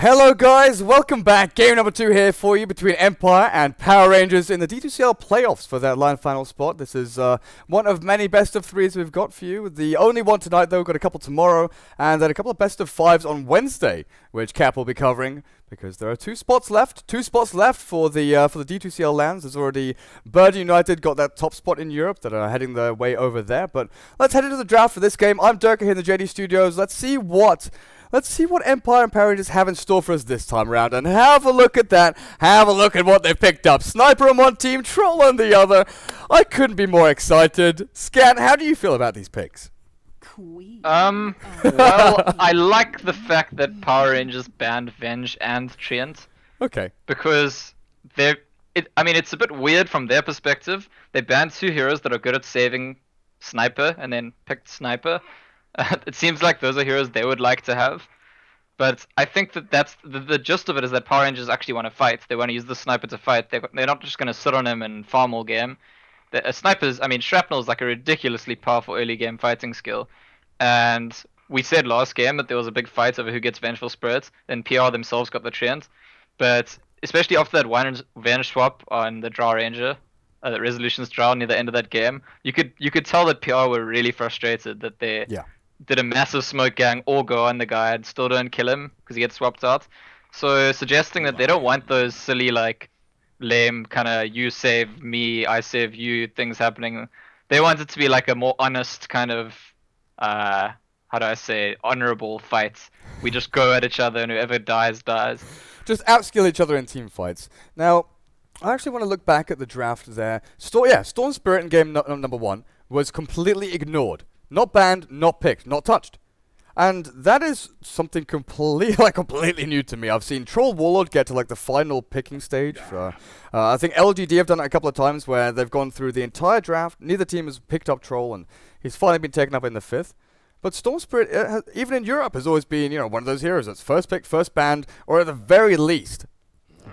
Hello guys, welcome back. Game number 2 here for you between Empire and Power Rangers in the D2CL playoffs for that line final spot. This is one of many best of 3s we've got for you. The only one tonight though, got a couple tomorrow, and then a couple of best of 5s on Wednesday, which Cap will be covering because there are 2 spots left. 2 spots left for the D2CL lands. There's already Bird United got that top spot in Europe that are heading their way over there. But let's head into the draft for this game. I'm Durka here in the JD Studios. Let's see what Empire and Power Rangers have in store for us this time around, and have a look at that. Have a look at what they've picked up. Sniper on one team, Troll on the other. I couldn't be more excited. Scan, how do you feel about these picks? Well, I like the fact that Power Rangers banned Venge and Treant. Okay. Because it's a bit weird from their perspective. They banned 2 heroes that are good at saving Sniper, and then picked Sniper. It seems like those are heroes they would like to have, but I think that that's the gist of it is that Power Rangers actually want to fight. They want to use the Sniper to fight. They're not just going to sit on him and farm all game. Shrapnel is like a ridiculously powerful early game fighting skill, and we said last game that there was a big fight over who gets Vengeful Spirit, then PR themselves got the Treant, but especially after that one Venge swap on the Draw Ranger, the Resolutions Draw near the end of that game, you could tell that PR were really frustrated that they did a massive smoke gang all go on the guy and still don't kill him because he gets swapped out. So suggesting that they don't want those silly, like, lame kind of you save me, I save you things happening. They want it to be like a more honest kind of, how do I say, honorable fight. We just go at each other and whoever dies, dies. Just outskill each other in team fights. Now, I actually want to look back at the draft there. Storm Spirit in game number 1 was completely ignored. Not banned, not picked, not touched. And that is something completely new to me. I've seen Troll Warlord get to like the final picking stage. I think LGD have done it a couple of times where they've gone through the entire draft. Neither team has picked up Troll, and he's finally been taken up in the 5th. But Storm Spirit, even in Europe, has always been, one of those heroes that's first picked, first banned, or at the very least,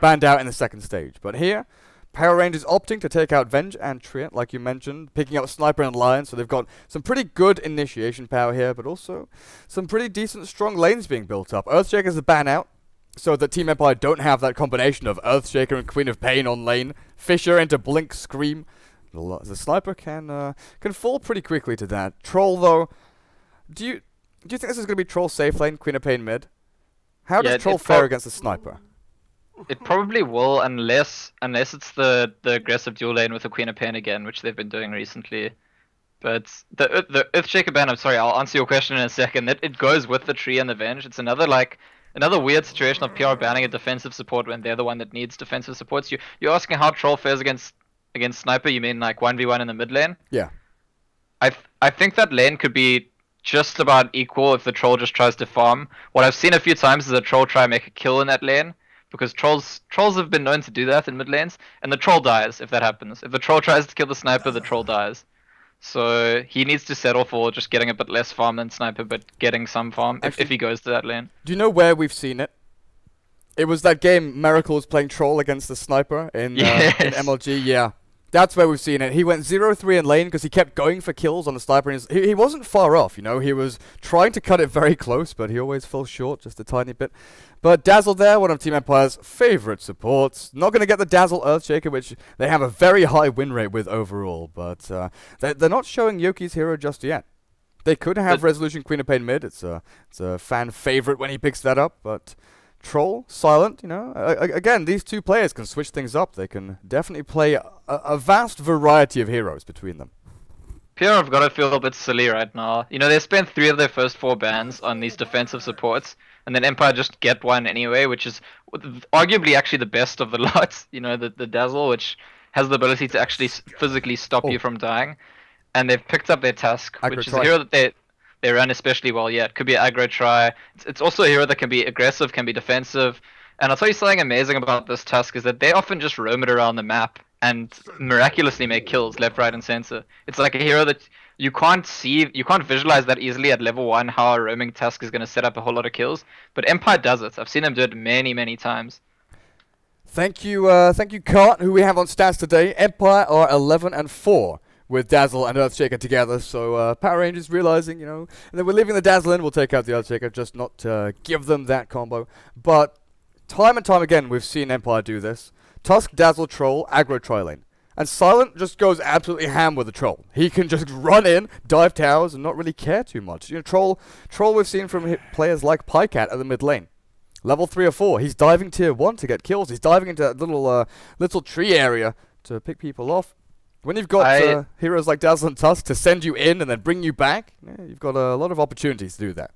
banned out in the 2nd stage. But here, Power Rangers opting to take out Venge and Treant, like you mentioned, picking up Sniper and Lion, so they've got some pretty good initiation power here, but also some pretty decent, strong lanes being built up. Earthshaker's a ban out, so that Team Empire don't have that combination of Earthshaker and Queen of Pain on lane. Fisher into Blink Scream. The Sniper can fall pretty quickly to that. Troll, though, do you think this is going to be Troll safe lane, Queen of Pain mid? How does Troll fare against the Sniper? It probably will, unless it's the aggressive dual lane with the Queen of Pain again, which they've been doing recently. But the Earthshaker ban, I'm sorry, I'll answer your question in a second. It goes with the tree and the Venge. It's another weird situation of PR banning a defensive support when they're the one that needs defensive supports. You're asking how Troll fares against Sniper? You mean like 1v1 in the mid lane? Yeah. I think that lane could be just about equal if the Troll just tries to farm. What I've seen a few times is a Troll try and make a kill in that lane, because trolls have been known to do that in mid lanes, and the Troll dies if that happens. If the Troll tries to kill the Sniper, the Troll dies. So he needs to settle for just getting a bit less farm than Sniper, but getting some farm if he goes to that lane. Do you know where we've seen it? It was that game Miracle was playing Troll against the Sniper in MLG, yeah. That's where we've seen it. He went 0-3 in lane because he kept going for kills on the Sniper. And he wasn't far off, He was trying to cut it very close, but he always fell short just a tiny bit. But Dazzle there, one of Team Empire's favorite supports. Not going to get the Dazzle Earthshaker, which they have a very high win rate with overall. But they're not showing Yoki's hero just yet. They could have Resolution Queen of Pain mid. It's a fan favorite when he picks that up, but Troll, silent, again, these 2 players can switch things up. They can definitely play a vast variety of heroes between them. PR have got to feel a bit silly right now. They spent 3 of their first 4 bans on these defensive supports, and then Empire just get one anyway, which is arguably actually the best of the lot. The Dazzle, which has the ability to actually physically stop you from dying. And they've picked up their Tusk, which is a hero that they run especially well. Yeah, it could be an aggro try. It's also a hero that can be aggressive, can be defensive. And I'll tell you something amazing about this Tusk is that they often just roam it around the map and miraculously make kills left, right, and center. It's like a hero that you can't visualize that easily at level 1 how a roaming Tusk is going to set up a whole lot of kills. But Empire does it. I've seen them do it many, many times. Thank you, Cart, who we have on stats today. Empire are 11-4. with Dazzle and Earthshaker together. So Power Rangers realizing, you know, and then we're leaving the Dazzle in. We'll take out the Earthshaker, just not to give them that combo. But time and time again, we've seen Empire do this. Tusk, Dazzle, Troll, aggro tri-lane. And Silent just goes absolutely ham with the Troll. He can just run in, dive towers, and not really care too much. You know, Troll we've seen from players like Pycat at the mid lane. Level 3 or 4, he's diving tier 1 to get kills. He's diving into that little tree area to pick people off. When you've got heroes like Dazzle and Tusk to send you in and then bring you back, yeah, you've got a lot of opportunities to do that.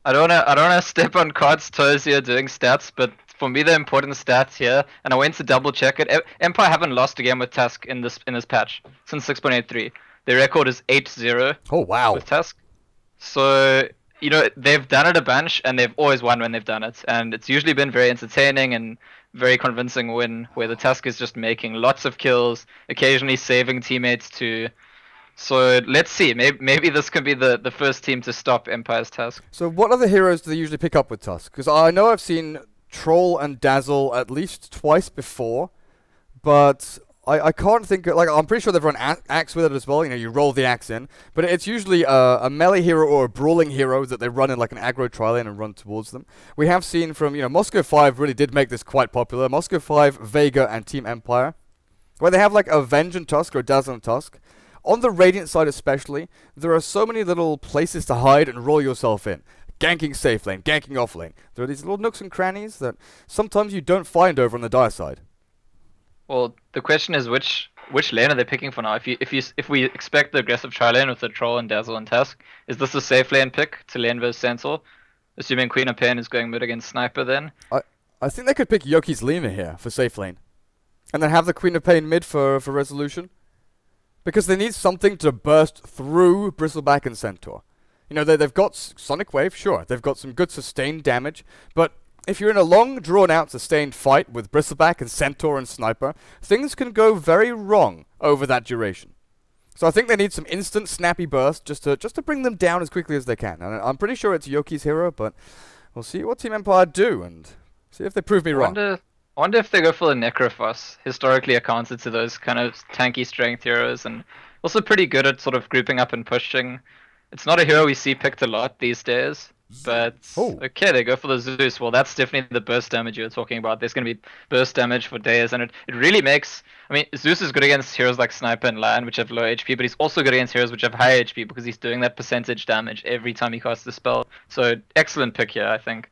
I don't wanna step on Card's toes here doing stats, but for me the important stats here, and I went to double check it. Empire haven't lost a game with Tusk in this patch since 6.83. Their record is 8-0. Oh wow! With Tusk, so you know they've done it a bunch, and they've always won when they've done it, and it's usually been very entertaining and very convincing win, where the Tusk is just making lots of kills, occasionally saving teammates too. So let's see. Maybe this could be the first team to stop Empire's Tusk. So what other heroes do they usually pick up with Tusk? Because I know I've seen Troll and Dazzle at least twice before, but I can't think of, like, I'm pretty sure they've run Axe with it as well. You know, you roll the Axe in, but it's usually a melee hero or a brawling hero that they run in like an aggro tri-lane and run towards them. We have seen from, you know, Moscow 5 really did make this quite popular. Moscow 5, Vega, and Team Empire, where they have like a Venge and Tusk or Dazzle and Tusk. On the Radiant side especially, there are so many little places to hide and roll yourself in. Ganking safe lane, ganking off lane. There are these little nooks and crannies that sometimes you don't find over on the Dire side. Well, the question is which lane are they picking for now? If we expect the aggressive tri lane with the Troll and Dazzle and Tusk, is this a safe lane pick to lane versus Centaur? Assuming Queen of Pain is going mid against Sniper then? I think they could pick Yoki's Lima here for safe lane. And then have the Queen of Pain mid for resolution. Because they need something to burst through Bristleback and Centaur. You know, they've got Sonic Wave, sure. They've got some good sustained damage. But if you're in a long, drawn-out, sustained fight with Bristleback and Centaur and Sniper, things can go very wrong over that duration. So I think they need some instant, snappy burst just to bring them down as quickly as they can. And I'm pretty sure it's Yoki's hero, but we'll see what Team Empire do and see if they prove me wrong. I wonder if they go for the Necrophos, historically accounted to those kind of tanky strength heroes, and also pretty good at sort of grouping up and pushing. It's not a hero we see picked a lot these days, but okay, they go for the Zeus. Well, that's definitely the burst damage you were talking about. There's going to be burst damage for days, and it really makes... I mean, Zeus is good against heroes like Sniper and Lion, which have low HP, but he's also good against heroes which have high HP, because he's doing that percentage damage every time he casts a spell. So, excellent pick here, I think.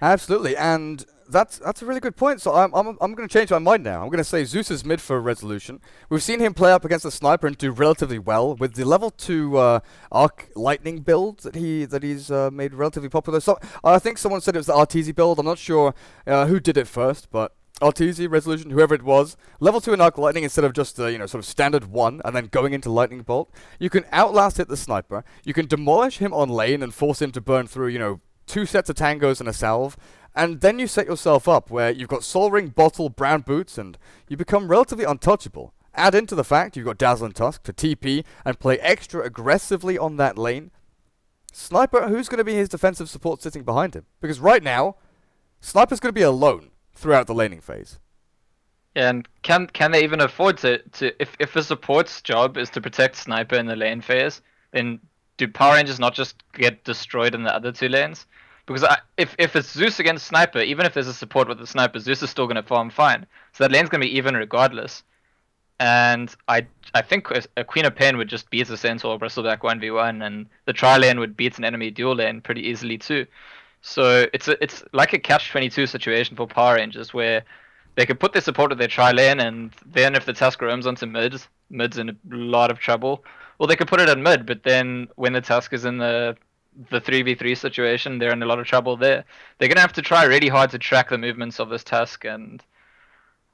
Absolutely, and that's a really good point. So I'm going to change my mind now. I'm going to say Zeus is mid for resolution. We've seen him play up against the Sniper and do relatively well with the level 2 Arc Lightning build that he's made relatively popular. So I think someone said it was the Arteezy build. I'm not sure who did it first, but Arteezy, resolution, whoever it was, level 2 in Arc Lightning instead of just you know, sort of standard 1 and then going into Lightning Bolt. You can outlast hit the Sniper. You can demolish him on lane and force him to burn through, you know, 2 sets of tangos and a salve, and then you set yourself up where you've got Soul Ring, Bottle, Brown Boots, and you become relatively untouchable. Add into the fact you've got Dazzle and Tusk to TP and play extra aggressively on that lane. Sniper, who's going to be his defensive support sitting behind him? Because right now, Sniper's going to be alone throughout the laning phase. Yeah, and can they even afford to if the support's job is to protect Sniper in the lane phase, then do Power Rangers not just get destroyed in the other 2 lanes? Because if it's Zeus against Sniper, even if there's a support with the Sniper, Zeus is still going to farm fine. So that lane's going to be even regardless. And I think a Queen of Pain would just beat a Centaur Bristleback 1v1, and the tri lane would beat an enemy dual lane pretty easily too. So it's like a catch-22 situation for Power Rangers, where they could put their support with their tri lane, and then if the Tusk roams onto mid's in a lot of trouble. Well, they could put it at mid, but then when the Tusk is in the 3v3 situation, they're in a lot of trouble there. They're going to have to try really hard to track the movements of this Tusk, and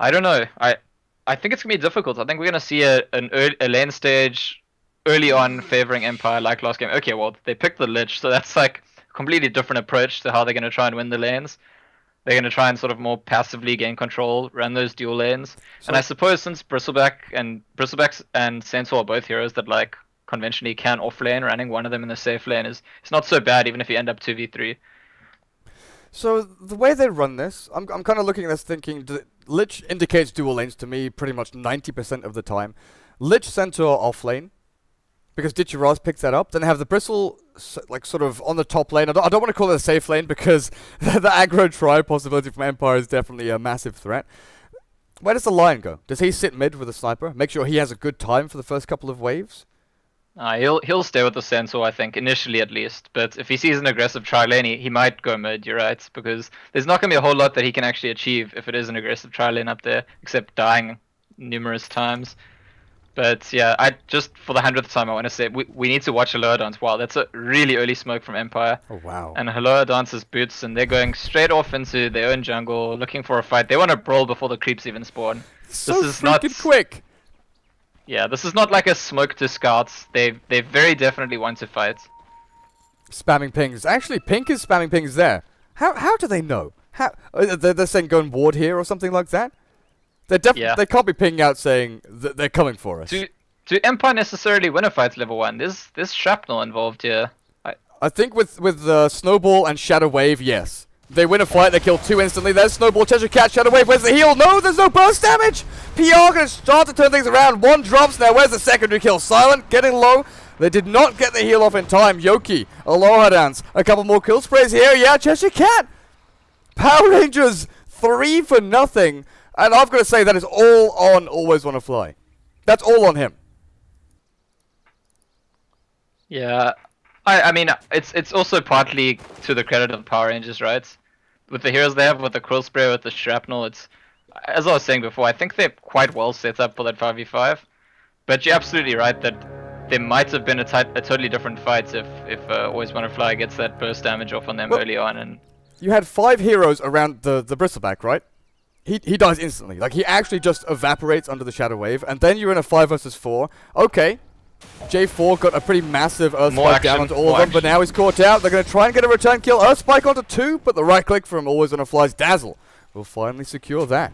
I don't know. I think it's going to be difficult. I think we're going to see a lane stage early on favoring Empire like last game. Okay, well, they picked the Lich, so that's like a completely different approach to how they're going to try and win the lanes. They're going to try and sort of more passively gain control, run those dual lanes. So, and I suppose since Bristleback and Centaur are both heroes that like conventionally can off lane, running one of them in the safe lane is it's not so bad, even if you end up 2v3. So the way they run this, I'm kind of looking at this thinking, Lich indicates dual lanes to me pretty much 90% of the time. Lich Centaur off lane, because D2CL picked that up. Then have the Bristle like sort of on the top lane. I don't want to call it a safe lane because the aggro try possibility from Empire is definitely a massive threat. Where does the Lion go? Does he sit mid with a sniper? Make sure he has a good time for the first couple of waves? He'll stay with the Centaur, I think, initially at least. But if he sees an aggressive tri-lane, he might go mid, you're right. Because there's not going to be a whole lot that he can actually achieve if it is an aggressive tri-lane up there, except dying numerous times. But yeah, I just for the 100th time I want to say we need to watch Aloha Dance. Wow, that's a really early smoke from Empire. Oh wow. And Aloha Dance's boots, and they're going straight off into their own jungle, looking for a fight. They want to brawl before the creeps even spawn. So this is freaking quick. Yeah, this is not like a smoke to scouts. They very definitely want to fight. Spamming pings. Actually, Pink is spamming pings there. How do they know? How they're saying go and ward here or something like that? They can't be pinging out saying that they're coming for us. Do Empire necessarily win a fight level 1? There's shrapnel involved here. I think with Snowball and Shadow Wave, yes. They win a fight, they kill 2 instantly. There's Snowball, Cheshire Cat, Shadow Wave, where's the heal? No, there's no burst damage! PR gonna start to turn things around. 1 drops now, where's the secondary kill? Silent, getting low. They did not get the heal off in time. Yoki, Aloha Dance, a couple more kill sprays here. Yeah, Cheshire Cat! Power Rangers, 3 for nothing. And I've got to say, that is all on Always Wanna Fly. That's all on him. Yeah, I mean, it's also partly to the credit of the Power Rangers, right? With the heroes they have, with the Quill Spray, with the Shrapnel, it's, as I was saying before, I think they're quite well set up for that 5v5. But you're absolutely right that there might have been a totally different fight if Always Wanna Fly gets that burst damage off on them early on. And you had 5 heroes around the bristleback, right? He dies instantly. Like, he actually just evaporates under the Shadow Wave, and then you're in a 5 versus 4. Okay. J4 got a pretty massive Earth Spike down onto all of them, but now he's caught out. They're going to try and get a return kill. Earth Spike onto 2, but the right click from Always Wanna Fly's Dazzle will finally secure that.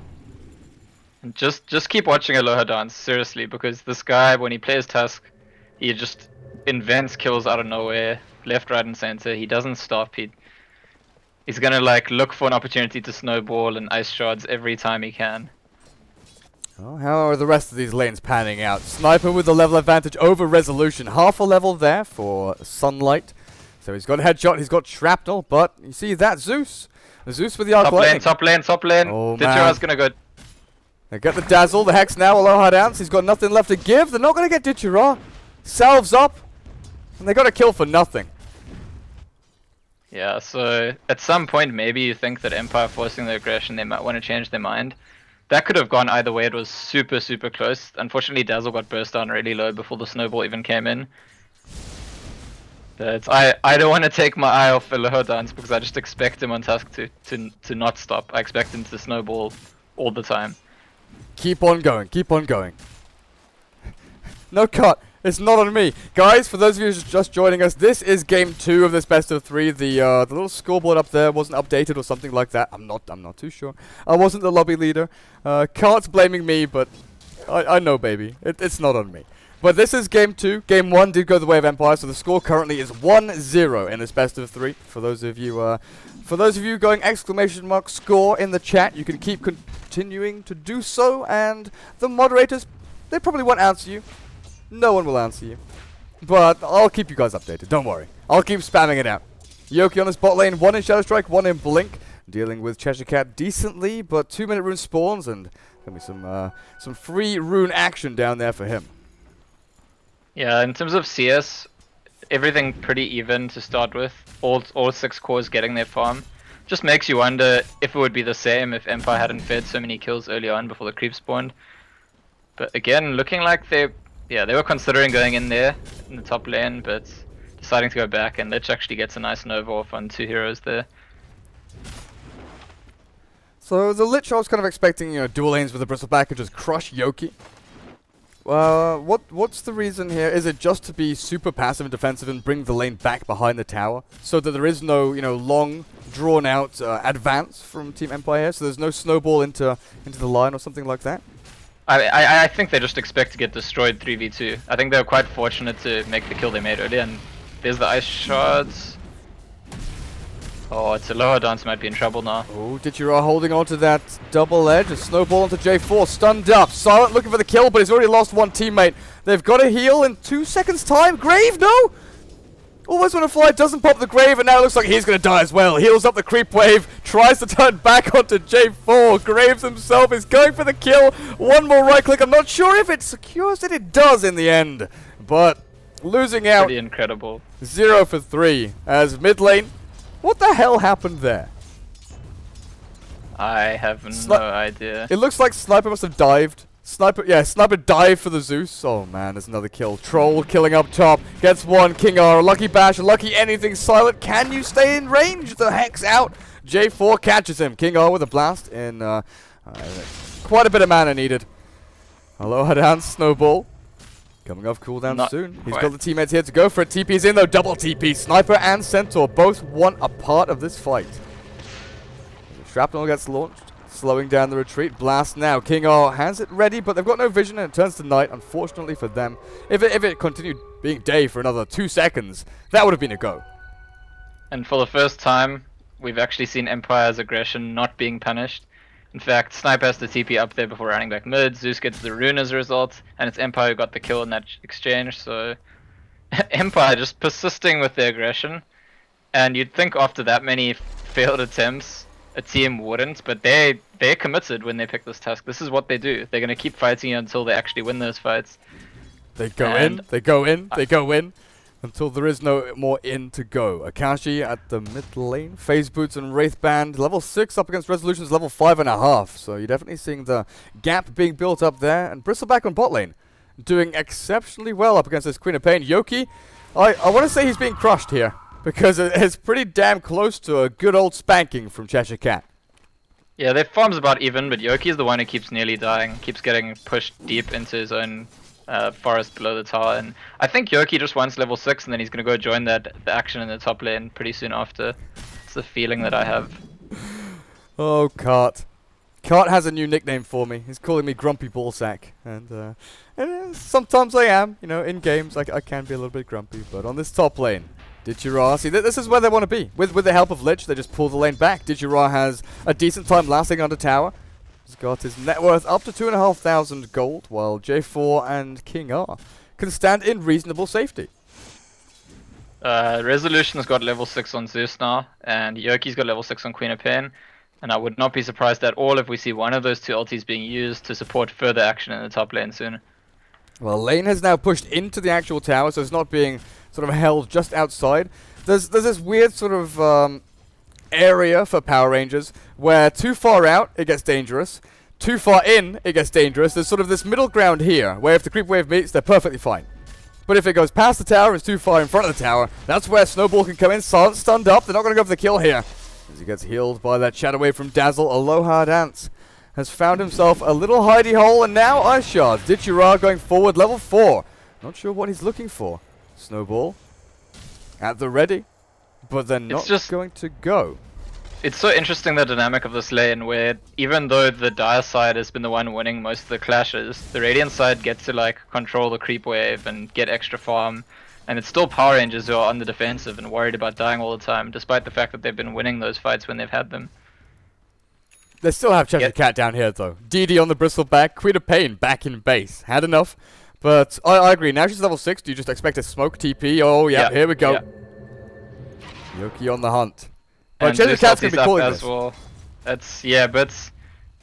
Just keep watching Aloha Dance, seriously, because this guy, when he plays Tusk, he just invents kills out of nowhere, left, right, and center. He doesn't stop. He's gonna like look for an opportunity to snowball and ice shards every time he can. Oh, how are the rest of these lanes panning out? Sniper with the level advantage over Resolution. Half a level there for Sunlight. So he's got a headshot, he's got Shrapnel, but you see that Zeus. The Zeus with the arc lightning. Top lane. Oh, D2CL's gonna go. They got the Dazzle, the Hex now, Aloha Dance. He's got nothing left to give. They're not gonna get D2CL. Salves up, and they got a kill for nothing. Yeah, so at some point maybe you think that Empire forcing the aggression, they might want to change their mind. That could have gone either way. It was super close. Unfortunately, Dazzle got burst down really low before the snowball even came in. But I don't want to take my eye off Aloha Dance because I just expect him on Tusk to not stop. I expect him to snowball all the time. Keep on going, keep on going. No cut. It's not on me. Guys, for those of you just joining us, this is game 2 of this best of 3. The little scoreboard up there wasn't updated or something like that. I'm not too sure. I wasn't the lobby leader. Cart's blaming me, but I know, baby. It's not on me. But this is game 2. Game 1 did go the way of Empire, so the score currently is 1-0 in this best of 3. For those of you going ! Score in the chat, you can keep continuing to do so, and the moderators, they probably won't answer you. No one will answer you. But I'll keep you guys updated, don't worry. I'll keep spamming it out. Yoki on his bot lane, 1 in Shadow Strike, 1 in Blink. Dealing with Cheshire Cat decently, but 2-minute rune spawns, and there'll be some free rune action down there for him. Yeah, in terms of CS, everything pretty even to start with. All 6 cores getting their farm. Just makes you wonder if it would be the same if Empire hadn't fed so many kills early on before the creep spawned. But again, looking like they were considering going in there in the top lane, but deciding to go back, and Lich actually gets a nice Nova off on 2 heroes there. So the Lich, I was kind of expecting, dual lanes with the bristleback and just crush Yoki. What's the reason here? Is it just to be super passive and defensive and bring the lane back behind the tower, so that there is no, long, drawn-out advance from Team Empire here, so there's no snowball into the line or something like that? I think they just expect to get destroyed 3v2. I think they were quite fortunate to make the kill they made earlier, and there's the ice shards. Oh, it's a lower dance, might be in trouble now. Oh, D2CL holding on to that double edge. A snowball onto J4, stunned up. Silent looking for the kill, but he's already lost one teammate. They've got to heal in 2 seconds time. Grave, no! Almost want to fly, doesn't pop the Grave, and now it looks like he's going to die as well. Heals up the creep wave, tries to turn back onto J4. Graves himself is going for the kill. One more right click. I'm not sure if it secures it. It does in the end. But losing out. Pretty incredible. 0 for 3 as mid lane. What the hell happened there? I have no idea. It looks like Sniper must have dived. Sniper dived for the Zeus. Oh man, there's another kill. Troll killing up top. Gets one. King R, lucky bash, lucky anything. Silent, can you stay in range? The Hex out. J4 catches him. King R with a blast in quite a bit of mana needed. Aloha dance, snowball. Coming off cooldown soon. He's got the teammates here to go for it. TP's in though, double TP. Sniper and Centaur both want a part of this fight. Shrapnel gets launched, slowing down the retreat. Blast now. King R has it ready, but they've got no vision and it turns to night, unfortunately for them. If it continued being day for another 2 seconds, that would have been a go. And for the first time, we've actually seen Empire's aggression not being punished. In fact, Sniper has the TP up there before running back mid. Zeus gets the rune as a result, and it's Empire who got the kill in that exchange. So Empire just persisting with their aggression, and you'd think after that many failed attempts, a team wouldn't, but they're committed when they pick this task. This is what they do. They're gonna keep fighting until they actually win those fights. They go in, they go in, they go in. Until there is no more in to go. Akashi at the mid lane. Phase Boots and Wraith Band. Level 6 up against Resolution's level 5.5. So you're definitely seeing the gap being built up there. And Bristleback on bot lane. Doing exceptionally well up against this Queen of Pain. Yoki, I want to say he's being crushed here. Because it's pretty damn close to a good old spanking from Cheshire Cat. Yeah, their farm's about even, but Yoki is the one who keeps nearly dying. Keeps getting pushed deep into his own forest below the tower, and I think Yoki just wants level 6 and then he's gonna go join the action in the top lane pretty soon after. It's the feeling that I have. Oh, Cart. Cart has a new nickname for me. He's calling me Grumpy Ballsack, and sometimes I am, you know, in games I can be a little bit grumpy, but on this top lane, D2CL, see, this is where they want to be. With the help of Lich, they just pull the lane back. D2CL has a decent time lasting under tower. He's got his net worth up to 2,500 gold, while J4 and King R can stand in reasonable safety. Resolution's got level 6 on Zeus now, and Yoki's got level 6 on Queen of Pain, and I would not be surprised at all if we see one of those two ultis being used to support further action in the top lane soon. Well, lane has now pushed into the actual tower, so it's not being sort of held just outside. There's this weird sort of area for Power Rangers where too far out it gets dangerous, too far in it gets dangerous. There's sort of this middle ground here where if the creep wave meets, they're perfectly fine. But if it goes past the tower, it's too far in front of the tower. That's where Snowball can come in. Silent stunned up. They're not going to go for the kill here. As he gets healed by that shadow wave from Dazzle, Aloha Dance has found himself a little hidey hole, and now Ice Shards. D2CL going forward, level 4. Not sure what he's looking for. Snowball at the ready, but they're not just going to go. It's so interesting, the dynamic of this lane, where even though the Dire side has been the one winning most of the clashes, the Radiant side gets to like control the creep wave and get extra farm, and it's still Power Rangers who are on the defensive and worried about dying all the time, despite the fact that they've been winning those fights when they've had them. They still have Cheshire Cat down here though. DD on the Bristleback, Queen of Pain back in base. Had enough. But I agree, now she's level 6, do you just expect a smoke TP? Oh yeah, here we go. Yeah. Yoki on the hunt. But Cheshire Cat's gonna be calling this. Well. But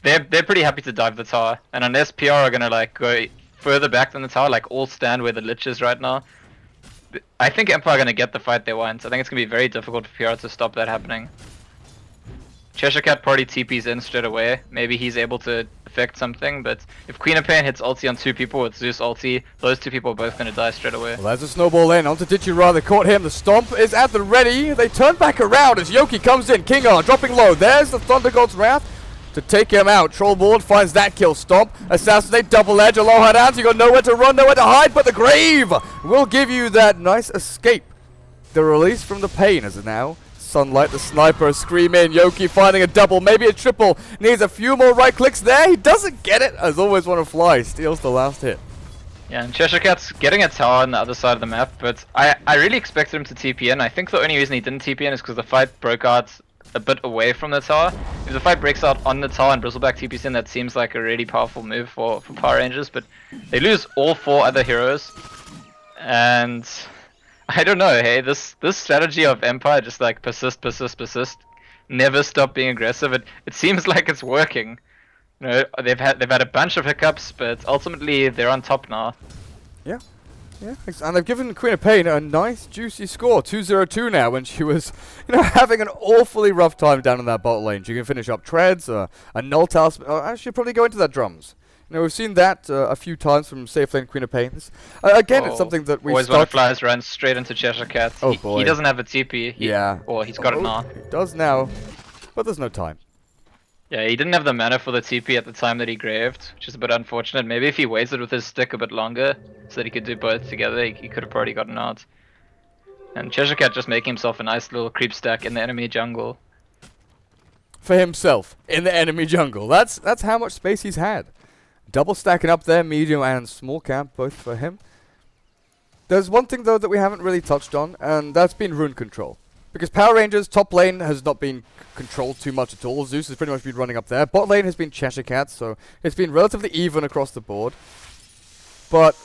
they're pretty happy to dive the tower. And unless PR are gonna like go further back than the tower, like all stand where the Lich is right now, I think Empire are gonna get the fight they want. I think it's gonna be very difficult for PR to stop that happening. Cheshire Cat probably TP's in straight away. Maybe he's able to affect something, but if Queen of Pain hits ulti on 2 people with Zeus ulti, those 2 people are both going to die straight away. Well, there's a snowball in onto D2CL. They caught him. The stomp is at the ready. They turn back around as Yoki comes in. King R dropping low. There's the Thunder God's Wrath to take him out. Trollboard finds that kill. Stomp. Assassinate. Double edge. Aloha Dance. You got nowhere to run, nowhere to hide, but the Grave will give you that nice escape. The release from the pain as it now. Sunlight, the sniper, scream in. Yoki finding a double, maybe a triple. Needs a few more right clicks there. He doesn't get it. As always, want to fly. Steals the last hit. Yeah, and Cheshire Cat's getting a tower on the other side of the map, but I really expected him to TP in. I think the only reason he didn't TP in is because the fight broke out a bit away from the tower. If the fight breaks out on the tower and Bristleback TPs in, that seems like a really powerful move for Power Rangers, but they lose all 4 other heroes. And I don't know, hey, this strategy of Empire, just like persist, never stop being aggressive, it seems like it's working. You know, they've had a bunch of hiccups, but ultimately they're on top now. Yeah. Yeah, and they've given Queen of Pain a nice juicy score, 2-0-2 now, when she was, having an awfully rough time down in that bot lane. She can finish up treads, a null talisman, actually probably go into that drums. We've seen that a few times from safe lane Queen of Pains. Again, it's something that we always want to flies run straight into Cheshire Cat. Oh boy. He doesn't have a TP. Or he's got it now. He does now, but there's no time. Yeah, he didn't have the mana for the TP at the time that he graved, which is a bit unfortunate. Maybe if he waited with his stick a bit longer, so that he could do both together, he could have probably gotten out. And Cheshire Cat just making himself a nice little creep stack in the enemy jungle. For himself, in the enemy jungle. That's how much space he's had. Double stacking up there, medium and small camp, both for him. There's one thing, though, that we haven't really touched on, and that's been rune control. Because Power Rangers, top lane has not been controlled too much at all. Zeus has pretty much been running up there. Bot lane has been Cheshire Cat, so it's been relatively even across the board. But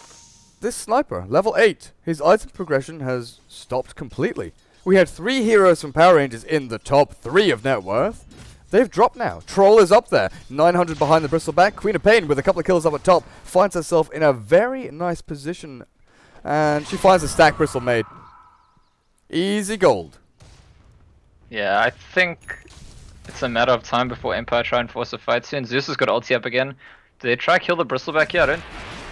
this sniper, level 8, his item progression has stopped completely. We had 3 heroes from Power Rangers in the top 3 of net worth. They've dropped now. Troll is up there. 900 behind the Bristleback. Queen of Pain with a couple of kills up at top finds herself in a very nice position. And she finds a stack Bristle made. Easy gold. Yeah, I think it's a matter of time before Empire try and force a fight soon. Zeus has got ulti up again. Do they try kill the Bristleback here? I don't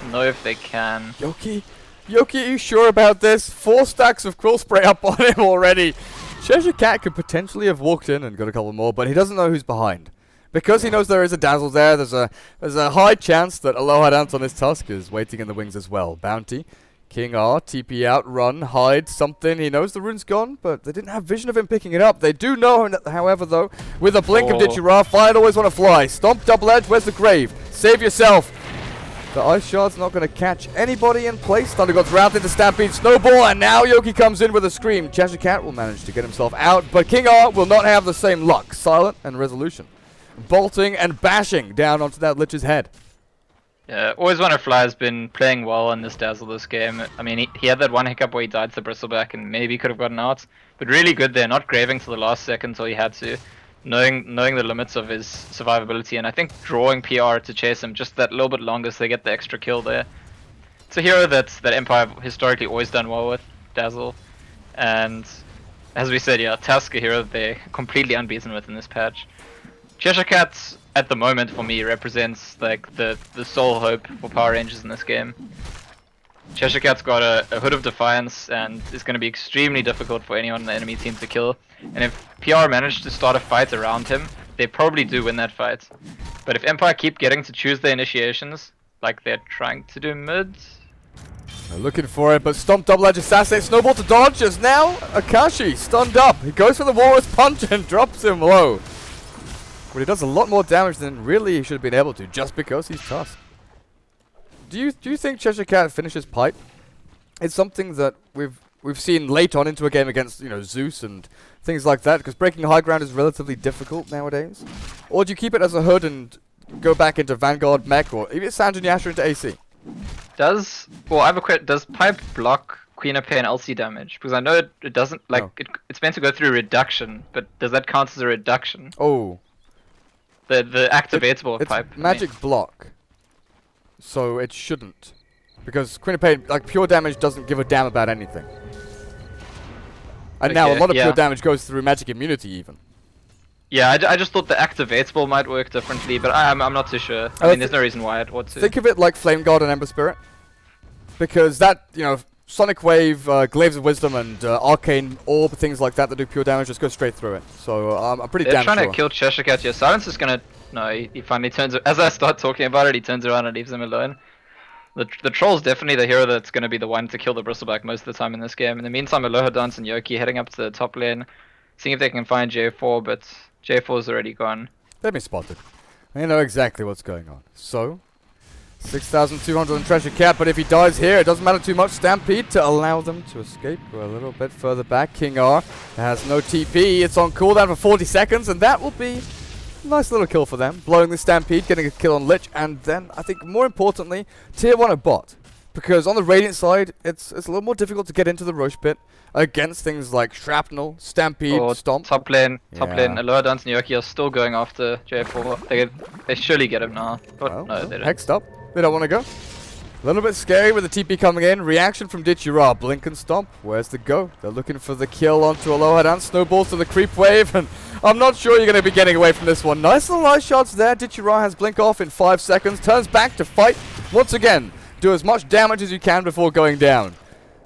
know if they can. Yoki, are you sure about this? 4 stacks of Quill Spray up on him already. Cheshire Cat could potentially have walked in and got a couple more, but he doesn't know who's behind. Because he knows there is a Dazzle there, there's a high chance that Aloha Dance on his Tusk is waiting in the wings as well. Bounty, King R, TP out, run, hide, something. He knows the rune's gone, but they didn't have vision of him picking it up. They do know, however, though, with a blink of Dichira, Fire'd always want to fly. Stomp, double edge, where's the grave? Save yourself. The Ice Shard's not going to catch anybody in place. Thunder God's wrapped into Stampede Snowball, and now Yoki comes in with a scream. Cheshire Cat will manage to get himself out, but King R will not have the same luck. Silent and resolution. Bolting and bashing down onto that Lich's head. Yeah, Always Wanna Fly has been playing well in this Dazzle this game. I mean, he had that one hiccup where he died to Bristleback and maybe could have gotten out. But really good there, not graving to the last second until he had to. Knowing the limits of his survivability, and I think drawing PR to chase him just that little bit longer so they get the extra kill there. It's a hero that Empire have historically always done well with, Dazzle. And as we said, yeah, Tusk, a hero that they're completely unbeaten with in this patch. Cheshire Cat, at the moment, for me, represents like the sole hope for Power Rangers in this game. Cheshire Cat's got a Hood of Defiance and is going to be extremely difficult for anyone on the enemy team to kill. And if PR manage to start a fight around him, they probably do win that fight. But if Empire keep getting to choose their initiations, like they're trying to do mid... They're looking for it, but Stomp, double edge, assassinate, Snowball to dodge, as now Akashi stunned up. He goes for the Walrus Punch and drops him low. But he does a lot more damage than really he should have been able to, just because he's Tusk. Do you think Cheshire Cat finishes pipe? It's something that we've seen late on into a game against Zeus and things like that, because breaking high ground is relatively difficult nowadays. Or do you keep it as a Hood and go back into Vanguard Mech, or even Sanjin Yasha into AC? I have a question. Does pipe block Queen of Pain LC damage? Because I know it doesn't, like, no. It's meant to go through reduction, but does that count as a reduction? Oh. The activatable it's pipe. Magic block. So it shouldn't. Because Queen of Pain, like, pure damage doesn't give a damn about anything. And now a lot of pure damage goes through magic immunity even. Yeah, I just thought the activatable might work differently, but I'm not too sure. I mean, there's no reason why it ought to. Think of it like Flame Guard and Ember Spirit. Because that, Sonic Wave, Glaives of Wisdom, and Arcane Orb, things like that do pure damage, just go straight through it. So I'm pretty damn sure. They're trying to kill Cheshire Cat here. Silence is gonna... No, he finally turns... As I start talking about it, he turns around and leaves him alone. The Troll's definitely the hero that's going to be the one to kill the Bristleback most of the time in this game. In the meantime, Aloha Dance and Yoki heading up to the top lane, seeing if they can find J4, but J4's already gone. They've been spotted. They know exactly what's going on. So, 6,200 on Treasure Cat, but if he dies here, it doesn't matter too much. Stampede to allow them to escape. We're a little bit further back. King R has no TP. It's on cooldown for 40 seconds, and that will be a nice little kill for them. Blowing the Stampede, getting a kill on Lich, and then, I think more importantly, Tier 1 a bot. Because on the Radiant side, it's a little more difficult to get into the Roche pit against things like Shrapnel, Stampede, Stomp. Top lane, Aloha Dance and Yoki are still going after J4. They surely get him now. But Well, no, they don't. Hexed up. They don't want to go. A little bit scary with the TP coming in. Reaction from D2CL. Blink and Stomp. Where's the go? They're looking for the kill onto Aloha Dance. Snowballs to the creep wave. And I'm not sure you're going to be getting away from this one. Nice little nice shots there. D2CL has Blink off in 5 seconds. Turns back to fight once again. Do as much damage as you can before going down.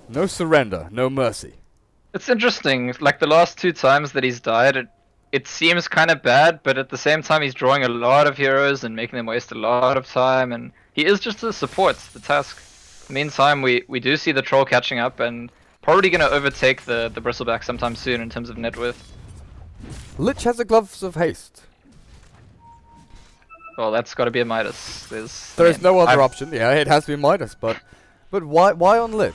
No surrender. No mercy. It's interesting. Like the last 2 times that he's died, it seems kind of bad, but at the same time he's drawing a lot of heroes and making them waste a lot of time, and he is just a support, the task. In the meantime, we do see the troll catching up and probably going to overtake the bristleback sometime soon in terms of net worth. Lich has the Gloves of Haste. Well, that's got to be a Midas. There is no other option. Yeah, it has to be Midas, but why on Lich?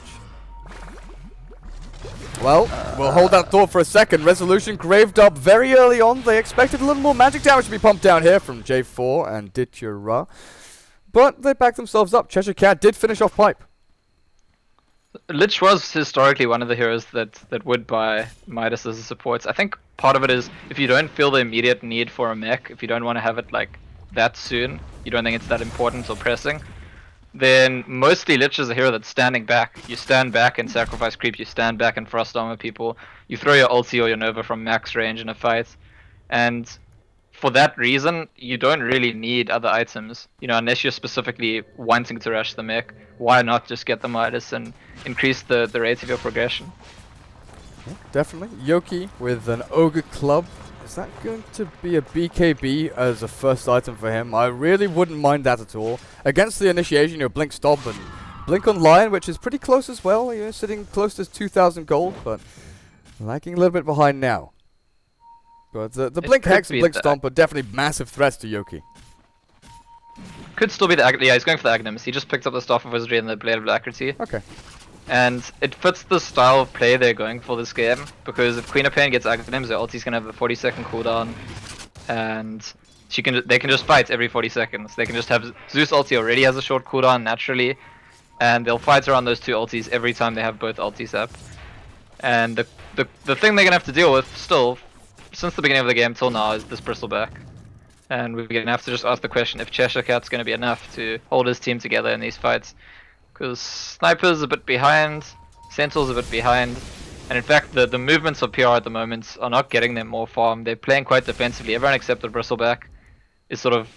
Well, we'll hold that thought for a second. Resolution graved up very early on. They expected a little more magic damage to be pumped down here from J4 and D2CL. But they backed themselves up. Cheshire Cat did finish off Pipe. Lich was historically one of the heroes that would buy Midas as a support. I think part of it is if you don't feel the immediate need for a mech, if you don't want to have it like that soon, you don't think it's that important or pressing, then mostly Lich is a hero that's standing back. You stand back and sacrifice creep, you stand back and frost armor people, you throw your ulti or your Nova from max range in a fight, and for that reason, you don't really need other items, you know, unless you're specifically wanting to rush the mech. Why not just get the Midas and increase the rate of your progression? Yeah, definitely. Yoki with an Ogre Club. Is that going to be a BKB as a first item for him? I really wouldn't mind that at all. Against the initiation, your Blink Stop and Blink on Lion, which is pretty close as well. You're sitting close to 2,000 gold, but lagging a little bit behind now. But the Blink Hex and Blink Stomp are definitely massive threats to Yoki. Could still be the yeah, he's going for the Aghanim. He just picked up the Staff of Wizardry and the Blade of Alacrity. Okay. And it fits the style of play they're going for this game, because if Queen of Pain gets Aghanims, their ulti's gonna have a 40-second cooldown, and they can just fight every 40 seconds. They can just have Zeus ulti already has a short cooldown naturally, and they'll fight around those 2 ultis every time they have both ultis up. And the thing they're gonna have to deal with still, since the beginning of the game till now, is this bristleback. And we're gonna have to just ask the question if Cheshire Cat's gonna be enough to hold his team together in these fights. Because Sniper's a bit behind, Sentinel's a bit behind, and in fact the movements of PR at the moment are not getting them more farm. They're playing quite defensively. Everyone except the Bristleback is sort of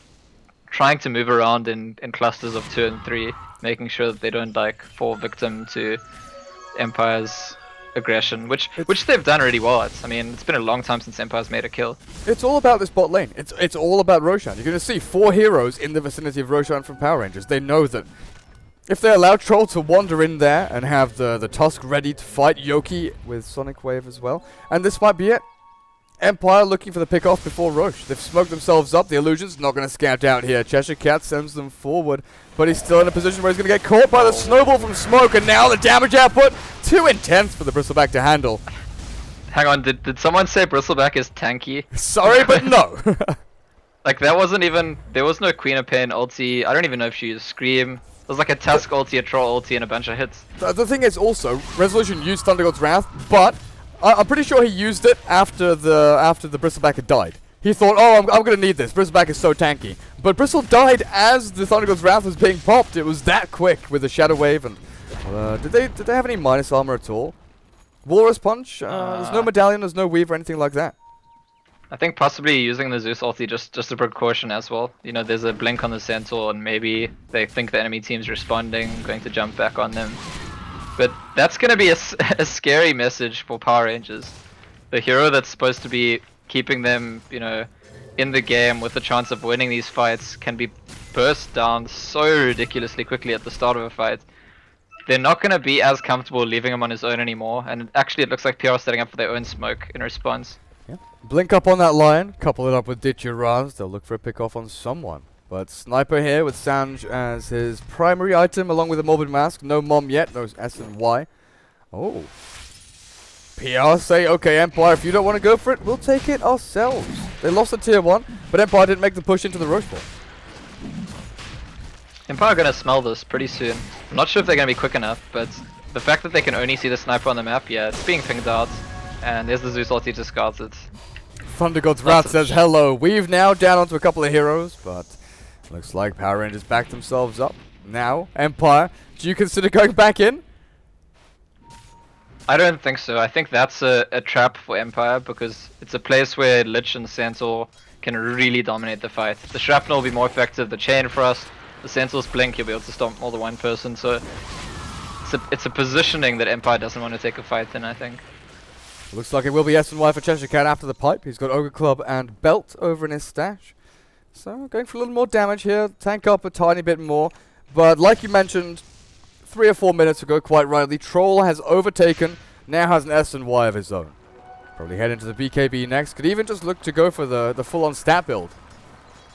trying to move around in clusters of 2 and 3, making sure that they don't like fall victim to Empire's aggression, which they've done really well. I mean, it's been a long time since Empire's made a kill. It's all about this bot lane. It's all about Roshan. You're going to see 4 heroes in the vicinity of Roshan from Power Rangers. They know that if they allow Troll to wander in there and have the Tusk ready to fight Yoki with Sonic Wave as well, and this might be it. Empire looking for the pick-off before Roche. They've smoked themselves up. The Illusion's not going to scout out here. Cheshire Cat sends them forward, but he's still in a position where he's going to get caught by the snowball from Smoke, and now the damage output, too intense for the Bristleback to handle. Hang on, did someone say Bristleback is tanky? Sorry, but no. Like, that wasn't even, there was no Queen of Pain ulti. I don't even know if she used Scream. It was like a Tusk ulti, a Troll ulti, and a bunch of hits. The thing is also, Resolution used Thunder God's Wrath, but I'm pretty sure he used it after the Bristleback had died. He thought, oh, I'm going to need this. Bristleback is so tanky. But Bristle died as the Thunder God's Wrath was being popped. It was that quick with the Shadow Wave. And did they have any minus armor at all? Walrus Punch? There's no Medallion, there's no Weave or anything like that. I think possibly using the Zeus ulti just a precaution as well. You know, there's a blink on the Centaur, and maybe they think the enemy team's responding, going to jump back on them. But that's going to be a scary message for Power Rangers. The hero that's supposed to be keeping them, you know, in the game with the chance of winning these fights can be burst down so ridiculously quickly at the start of a fight. They're not going to be as comfortable leaving him on his own anymore, and actually it looks like PR is setting up for their own smoke in response. Yeah. Blink up on that Lion, couple it up with D2CL. They'll look for a pick off on someone. But Sniper here with Sanj as his primary item, along with a Morbid Mask. No Mom yet, no S and Y. Oh. PR say, okay, Empire, if you don't want to go for it, we'll take it ourselves. They lost the tier 1, but Empire didn't make the push into the Roche Ball. Empire are going to smell this pretty soon. I'm not sure if they're going to be quick enough, but the fact that they can only see the sniper on the map, yeah, it's being pinged out. And there's the Zeus ulti to scout it. Thunder God's Wrath says hello. We've now down onto a couple of heroes, but looks like Power Rangers backed themselves up. Now, Empire, do you consider going back in? I don't think so. I think that's a trap for Empire because it's a place where Lich and Centaur can really dominate the fight. The Shrapnel will be more effective, the Chain Frost, the Centaur's Blink, you'll be able to stomp more than one person, so it's a positioning that Empire doesn't want to take a fight in, I think. Looks like it will be S and Y for Cheshire Cat after the pipe. He's got Ogre Club and Belt over in his stash. So going for a little more damage here, tank up a tiny bit more. But like you mentioned 3 or 4 minutes ago, quite rightly, Troll has overtaken, now has an S and Y of his own. Probably head into the BKB next. Could even just look to go for the full-on stat build.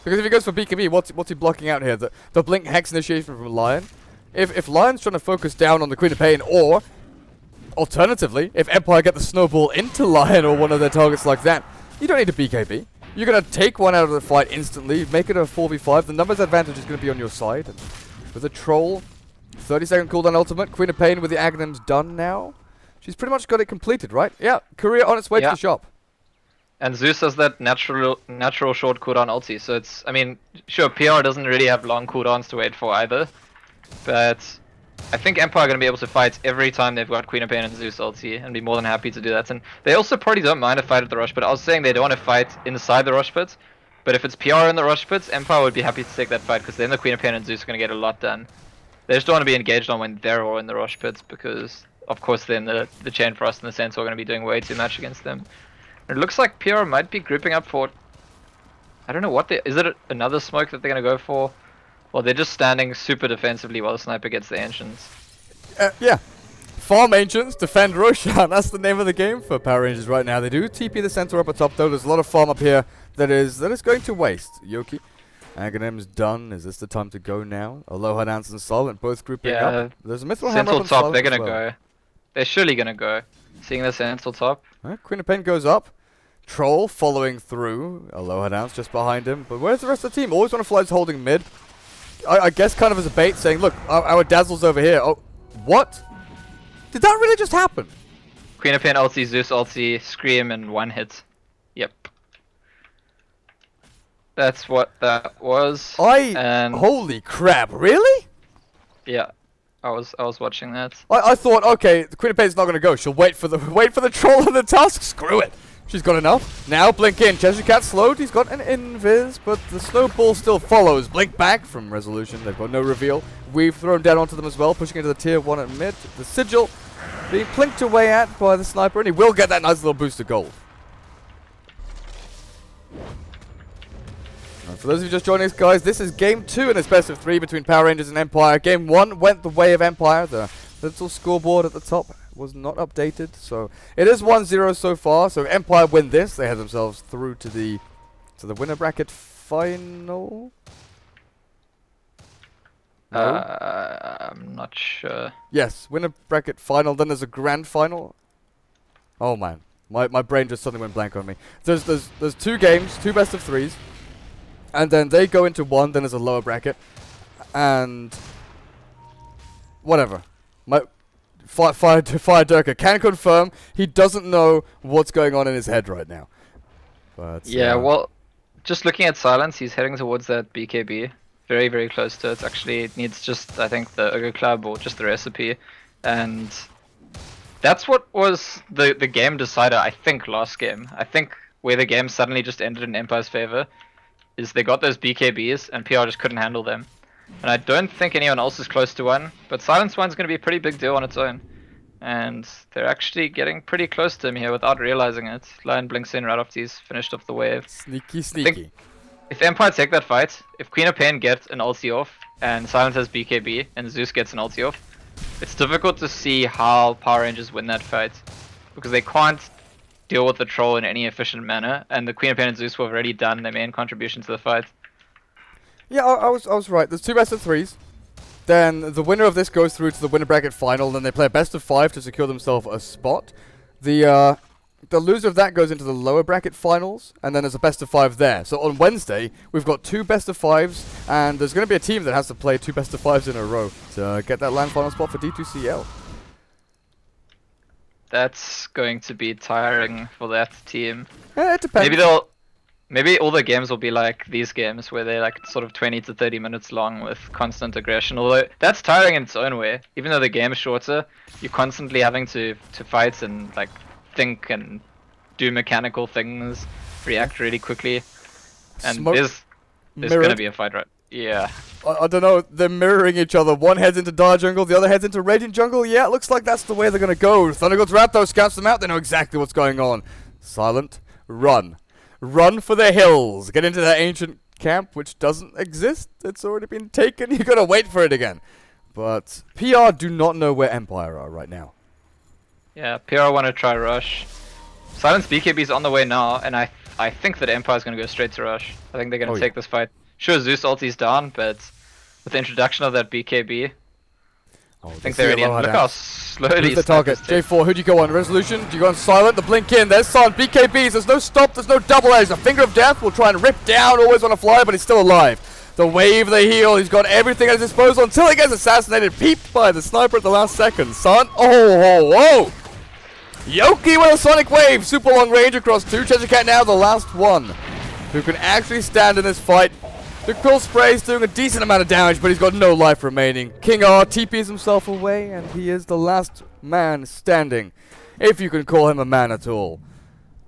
Because if he goes for BKB, what's he blocking out here? The Blink Hex initiation from Lion. If Lion's trying to focus down on the Queen of Pain, or alternatively, if Empire get the snowball into Lion or one of their targets like that, you don't need a BKB. You're going to take one out of the fight instantly, make it a 4v5. The numbers advantage is going to be on your side. And with a Troll, 30-second cooldown ultimate, Queen of Pain with the Aghanims done now. She's pretty much got it completed, right? Yeah, career on its way to the shop. And Zeus has that natural short cooldown ulti, so it's, I mean, sure, PR doesn't really have long cooldowns to wait for either, but I think Empire are going to be able to fight every time they've got Queen of Pain and Zeus ulti, and be more than happy to do that. And they also probably don't mind a fight at the rush pit. I was saying they don't want to fight inside the rush pit, but if it's PR in the rush pit, Empire would be happy to take that fight, because then the Queen of Pain and Zeus are going to get a lot done. They just don't want to be engaged on when they're all in the rush pit, because of course then the Chain Frost and the Centaur are going to be doing way too much against them. It looks like PR might be grouping up for, I don't know what they, is it another smoke that they're going to go for? Well, they're just standing super defensively while the sniper gets the Ancients. Yeah. Farm Ancients, defend Roshan. That's the name of the game for Power Rangers right now. They do TP the center up at top though. There's a lot of farm up here that is going to waste. Yoki, Aghanim's done. Is this the time to go now? Aloha Dance and Silent both grouping up. There's a Mithril Hammer on top, they're going to go. They're surely going to go. Seeing the Sentinel top. Queen of Pain goes up. Troll following through. Aloha Dance just behind him. But where's the rest of the team? Always Wanna Fly's holding mid. I guess kind of as a bait, saying, look, our Dazzle's over here. Oh, what? Did that really just happen? Queen of Pain ulti, Zeus ulti, Scream, and one hit. Yep. That's what that was. Holy crap, really? Yeah. I was watching that. I thought, okay, the Queen of Pain's not going to go. She'll wait for the Troll and the Tusk. Screw it. She's got enough. Now Blink in. Cheshire Cat slowed. He's got an invis, but the snowball still follows. Blink back from Resolution. They've got no reveal. We've thrown down onto them as well, pushing into the tier 1 at mid. The Sigil being plinked away at by the sniper, and he will get that nice little boost of gold. And for those of you just joining us, guys, this is game 2 in this best of 3 between Power Rangers and Empire. Game 1 went the way of Empire. The little scoreboard at the top was not updated, so it is 1-0 so far. So if Empire win this, they head themselves through to the winner bracket final. No? I'm not sure. Yes, winner bracket final. Then there's a grand final. Oh man, my brain just suddenly went blank on me. There's 2 games, 2 best of 3s, and then they go into 1. Then there's a lower bracket, and whatever. Fire Durka can confirm he doesn't know what's going on in his head right now. But yeah, well, just looking at Silence, he's heading towards that BKB. Very, very close to it. Actually, it needs just, I think, the Ogre Club or just the recipe. And that's what was the game decider, I think, last game. I think where the game suddenly just ended in Empire's favor is they got those BKBs and PR just couldn't handle them. And I don't think anyone else is close to one, but Silence 1's going to be a pretty big deal on its own. And they're actually getting pretty close to him here without realizing it. Lion blinks in right after he's finished off the wave. Sneaky, sneaky. If Empire take that fight, if Queen of Pain gets an ulti off, and Silence has BKB, and Zeus gets an ulti off, it's difficult to see how Power Rangers win that fight. Because they can't deal with the Troll in any efficient manner, and the Queen of Pain and Zeus have already done their main contribution to the fight. Yeah, I was right. There's 2 best of 3s. Then the winner of this goes through to the winner bracket final. Then they play a best of 5 to secure themselves a spot. The loser of that goes into the lower bracket finals, and then there's a best of 5 there. So on Wednesday, we've got 2 best of 5s, and there's going to be a team that has to play 2 best of 5s in a row to get that land final spot for D2CL. That's going to be tiring for that team. Yeah, it depends. Maybe all the games will be like these games where they're like sort of 20 to 30 minutes long with constant aggression. Although that's tiring in its own way. Even though the game's shorter, you're constantly having to fight and like think and do mechanical things, react really quickly. And there's gonna be a fight, right? Yeah. I don't know, they're mirroring each other. One heads into Dire Jungle, the other heads into Radiant Jungle. Yeah, it looks like that's the way they're gonna go. Thunder goes Raptor, scouts them out, they know exactly what's going on. Silent, run. Run for the hills. Get into that ancient camp, which doesn't exist. It's already been taken. You gotta wait for it again. But PR do not know where Empire are right now. Yeah, PR want to try rush. Silence BKB's on the way now, and I think that Empire's gonna go straight to rush. I think they're gonna take this fight. Sure, Zeus ulti's down, but with the introduction of that BKB, I think they're ready. Look how slowly the target. J4, who do you go on? Resolution? Do you go on Silent? The blink in. There's Silent. BKBs. There's no stop. There's no double A's. A Finger of Death will try and rip down. Always on a fly, but he's still alive. The wave, the heal. He's got everything at his disposal until he gets assassinated. Peeped by the sniper at the last second. Silent. Oh, whoa. Yoki with a Sonic Wave. Super long range across 2. Treasure Cat now the last one who can actually stand in this fight. The Quill Spray's doing a decent amount of damage, but he's got no life remaining. King R TPs himself away, and he is the last man standing, if you can call him a man at all.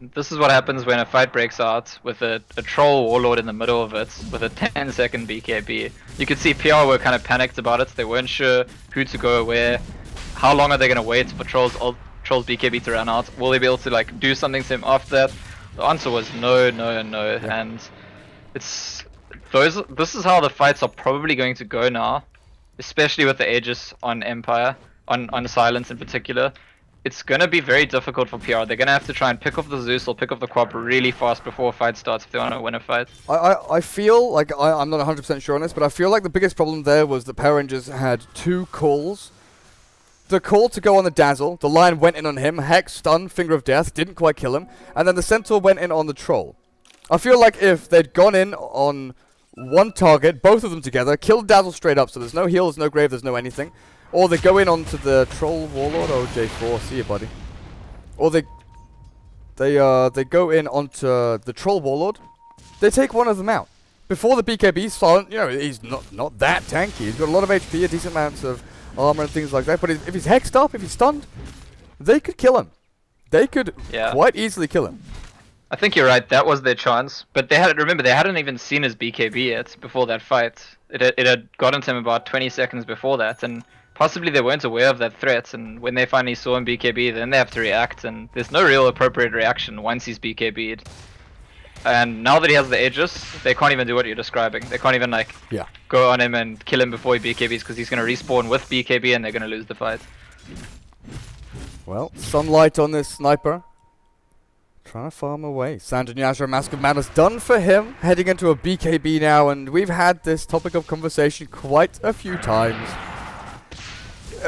This is what happens when a fight breaks out with a troll warlord in the middle of it, with a 10-second BKB. You could see PR were kind of panicked about it. They weren't sure who to go where. How long are they going to wait for Troll's BKB to run out? Will they be able to like do something to him after that? The answer was no, and it's... This is how the fights are probably going to go now, especially with the Aegis on Empire, on Silence in particular. It's going to be very difficult for PR. They're going to have to try and pick off the Zeus or pick off the Quap really fast before a fight starts if they want to win a fight. I feel like, I'm not 100% sure on this, but I feel like the biggest problem there was the Power Rangers had 2 calls. The call to go on the Dazzle, the Lion went in on him, Hex, stun, Finger of Death, didn't quite kill him, and then the Centaur went in on the Troll. I feel like if they'd gone in on one target, both of them together, killed Dazzle straight up, so there's no heal, there's no grave, there's no anything. Or they go in onto the Troll Warlord, oh J4, see you buddy. Or they go in onto the Troll Warlord, they take one of them out. Before the BKB, Silent, you know, he's not that tanky, he's got a lot of HP, a decent amount of armor and things like that, but if he's hexed up, if he's stunned, they could kill him. They could quite easily kill him. I think you're right, that was their chance, but remember, they hadn't even seen his BKB yet before that fight. It had gotten to him about 20 seconds before that, and possibly they weren't aware of that threat, and when they finally saw him BKB, then they have to react, and there's no real appropriate reaction once he's BKB'd. And now that he has the Aegis, they can't even do what you're describing. They can't even like go on him and kill him before he BKBs, because he's going to respawn with BKB and they're going to lose the fight. Well, sunlight on this sniper. Trying to farm away. Sanjin Yashra, Mask of Madness done for him. Heading into a BKB now, and we've had this topic of conversation quite a few times.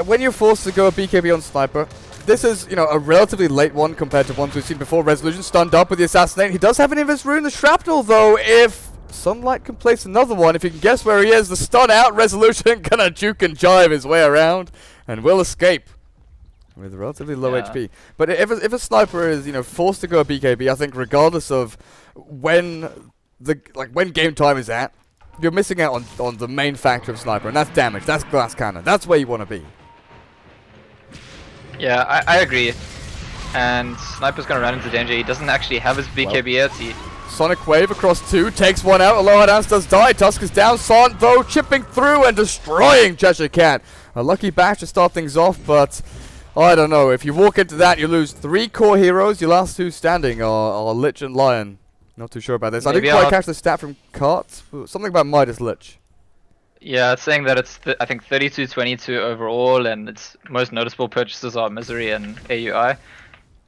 When you're forced to go a BKB on Sniper, this is, you know, a relatively late one compared to ones we've seen before. Resolution stunned up with the Assassinate. He does have an Invis Rune. The Shrapnel, though, if Sunlight can place another one, if you can guess where he is, the stun out. Resolution gonna juke and jive his way around and will escape with relatively low HP. But if a sniper is, you know, forced to go a BKB, I think regardless of when game time is at, you're missing out on the main factor of sniper, and that's damage. That's glass cannon. That's where you want to be. Yeah, I agree. And Sniper's gonna run into danger. He doesn't actually have his BKB yet. Sonic Wave across 2, takes one out. Aloha Dance does die. Tusk is down. Sant, though, chipping through and destroying Cheshire Cat. A lucky bash to start things off, but I don't know. If you walk into that, you lose 3 core heroes. Your last 2 standing are Lich and Lion. Not too sure about this. Maybe I didn't quite catch the stat from Cart. Something about Midas Lich. Yeah, it's saying that it's, I think, 32-22 overall, and its most noticeable purchases are Misery and AUI.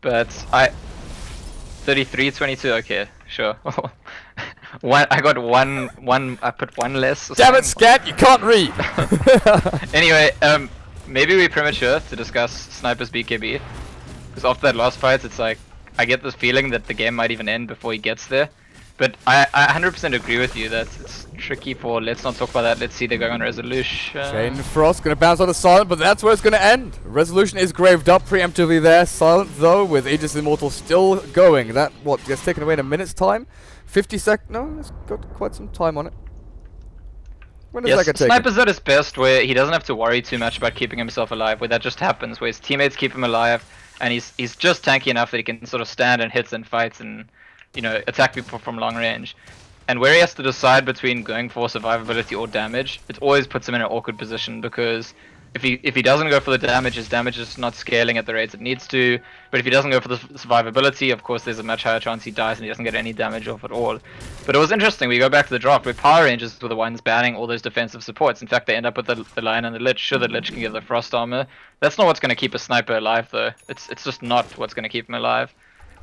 But 33-22, okay, sure. I got one. I put one less. Or Damn it, something. Scat! You can't read. Anyway, maybe we're premature to discuss Sniper's BKB, because after that last fight, it's like I get this feeling that the game might even end before he gets there. But I 100% agree with you that it's tricky for. Let's not talk about that. Let's see they're going on resolution. Chain Frost gonna bounce on the Silent, but that's where it's gonna end. Resolution is graved up preemptively there. Silent though, with Aegis Immortal still going. That what gets taken away in a minute's time. 50 seconds. No, it's got quite some time on it. When does that get taken? Sniper's at his best, where he doesn't have to worry too much about keeping himself alive. Where that just happens, where his teammates keep him alive, and he's just tanky enough that he can sort of stand and hit and fight and, you know, attack people from long range. And where he has to decide between going for survivability or damage, it always puts him in an awkward position, because if he doesn't go for the damage, his damage is not scaling at the rate it needs to. But if he doesn't go for the survivability, of course there's a much higher chance he dies and he doesn't get any damage off at all. But it was interesting, we go back to the draft where Power Rangers were the ones banning all those defensive supports. In fact, they end up with the Lion and the Lich. Sure, the Lich can give the Frost armor. That's not what's going to keep a Sniper alive though. It's just not what's going to keep him alive.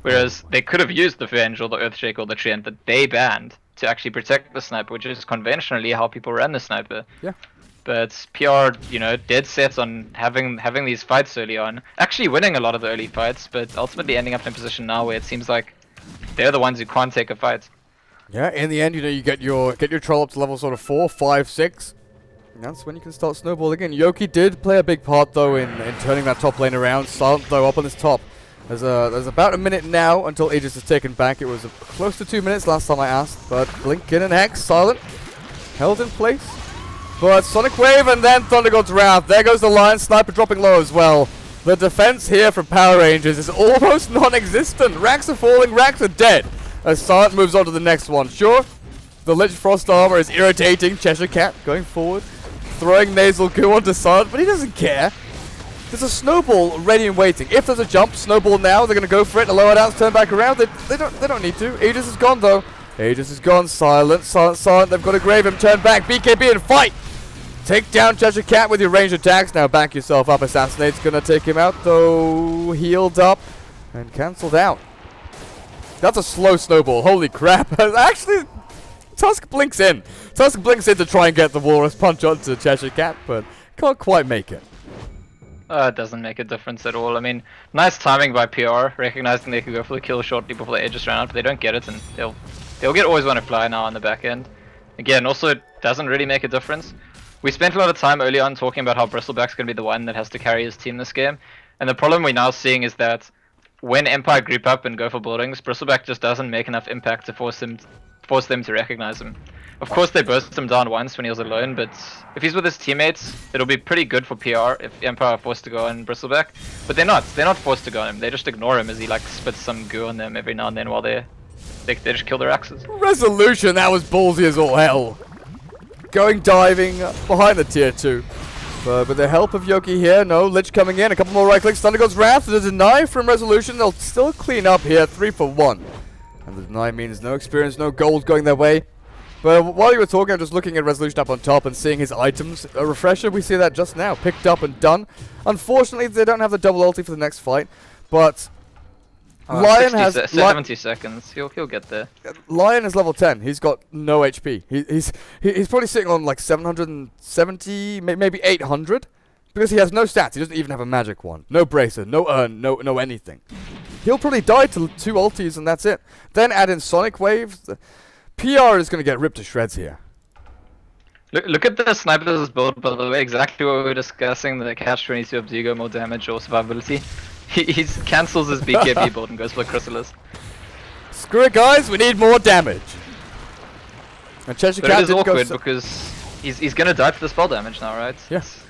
Whereas they could have used the Venge or the Earthshake or the Treant that they banned to actually protect the Sniper, which is conventionally how people run the Sniper. Yeah. But PR, you know, dead set on having these fights early on, actually winning a lot of the early fights, but ultimately ending up in a position now where it seems like they're the ones who can't take a fight. Yeah, in the end, you know, you get your troll up to level sort of 4, 5, 6. And that's when you can start snowballing again. Yoki did play a big part though in turning that top lane around. Silent though up on this top. There's about a minute now until Aegis is taken back. It was close to 2 minutes last time I asked, but Blinkin and Hex, Silent, held in place. But Sonic Wave and then Thunder God's Wrath. There goes the Lion. Sniper dropping low as well. The defense here from Power Rangers is almost non-existent. Racks are falling, Racks are dead. As Silent moves on to the next one. Sure, the Lich Frost armor is irritating. Cheshire Cat going forward, throwing Nasal Goo onto Silent, but he doesn't care. There's a snowball ready and waiting. If there's a jump, snowball now. They're going to go for it. The lower downs turn back around. They don't need to. Aegis is gone though. Aegis is gone. Silent. They've got to grave him. Turn back. BKB and fight. Take down Cheshire Cat with your ranged attacks. Now back yourself up. Assassinate's going to take him out though. Healed up and cancelled out. That's a slow snowball. Holy crap. Actually, Tusk blinks in. Tusk blinks in to try and get the Walrus punch onto Cheshire Cat, but can't quite make it. It doesn't make a difference at all. I mean, nice timing by PR, recognizing they could go for the kill shortly before the Aegis ran out, but they don't get it, and they'll get Always Wanna Fly now on the back end. Again, also it doesn't really make a difference. We spent a lot of time early on talking about how Bristleback's going to be the one that has to carry his team this game, and the problem we're now seeing is that when Empire group up and go for buildings, Bristleback just doesn't make enough impact to force them to recognize him. Of course they burst him down once when he was alone, but if he's with his teammates, it'll be pretty good for PR if Empire are forced to go on Bristleback. But they're not forced to go on him, they just ignore him as he like spits some goo on them every now and then while they just kill their axes. Resolution, that was ballsy as all hell. Going diving behind the tier 2. But with the help of Yoki here, no, Lich coming in, a couple more right clicks, Thunder God's Wrath, there's a deny from Resolution, they'll still clean up here, 3 for 1. And the deny means no experience, no gold going their way. But while you were talking, I'm just looking at Resolution up on top and seeing his items. A refresher, we see that just now, picked up and done. Unfortunately, they don't have the double ulti for the next fight, but Lion has 70 seconds. He'll get there. Lion is level 10. He's got no HP. He's probably sitting on like 770, maybe 800, because he has no stats. He doesn't even have a magic wand, no bracer, no urn, no anything. He'll probably die to 2 ultis and that's it. Then add in Sonic Waves. PR is going to get ripped to shreds here. Look at the Sniper's build, by the way, exactly what we were discussing, the catch-22 of do you go more damage or survivability. He cancels his BKB build and goes for Chrysalis. Screw it guys, we need more damage. And Cheshire Cat it is awkward because he's going to die to the spell damage now, right? Yes.